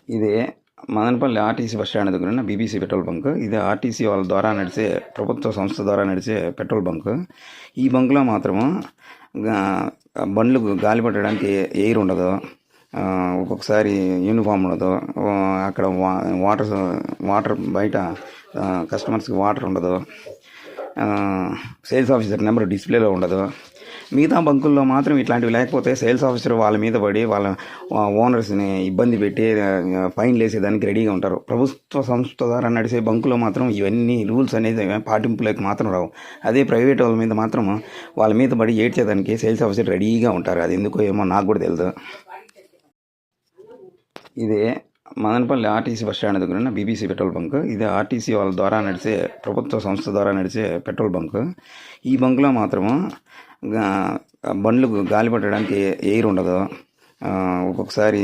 ఇది Madanapalle RTC bus stand దగ్గర ఉన్న బీబీసీ పెట్రోల్ బంక్. ఇది ఆర్టీసీ వాళ్ళ ద్వారా నడిచే, ప్రభుత్వ సంస్థ ద్వారా నడిచే పెట్రోల్ బంక్. ఈ బంక్లో మాత్రము బండ్లు గాలి పట్టడానికి ఎయిర్ ఉండదు. ఒక్కొక్కసారి యూనిఫామ్ ఉండదు. అక్కడ వాటర్ బయట కస్టమర్స్కి వాటర్ ఉండదు. సేల్స్ ఆఫీసర్ నెంబర్ డిస్ప్లేలో ఉండదు. మిగతా బంకుల్లో మాత్రం ఇట్లాంటివి లేకపోతే సేల్స్ ఆఫీసర్ వాళ్ళ మీద పడి వాళ్ళ ఓనర్స్ని ఇబ్బంది పెట్టి ఫైన్లు వేసేదానికి రెడీగా ఉంటారు. ప్రభుత్వ సంస్థ ద్వారా నడిచే బంకులో మాత్రం ఇవన్నీ రూల్స్ అనేది పాటింపులోకి మాత్రం రావు. అదే ప్రైవేట్ వాళ్ళ మీద మాత్రం వాళ్ళ మీద పడి ఏడ్చేదానికి సేల్స్ ఆఫీసర్ రెడీగా ఉంటారు. అది ఎందుకో ఏమో నాకు కూడా తెలియదు. ఇది మదనపల్లి ఆర్టీసీ బస్ స్టాండ్ దగ్గర ఉన్న బీబీసీ పెట్రోల్ బంక్. ఇది ఆర్టీసీ వాళ్ళ ద్వారా నడిచే, ప్రభుత్వ సంస్థ ద్వారా నడిచే పెట్రోల్ బంక్. ఈ బంక్లో మాత్రము బండ్లు గాలి పట్టడానికి ఎయిర్ ఉండదు. ఒక్కొక్కసారి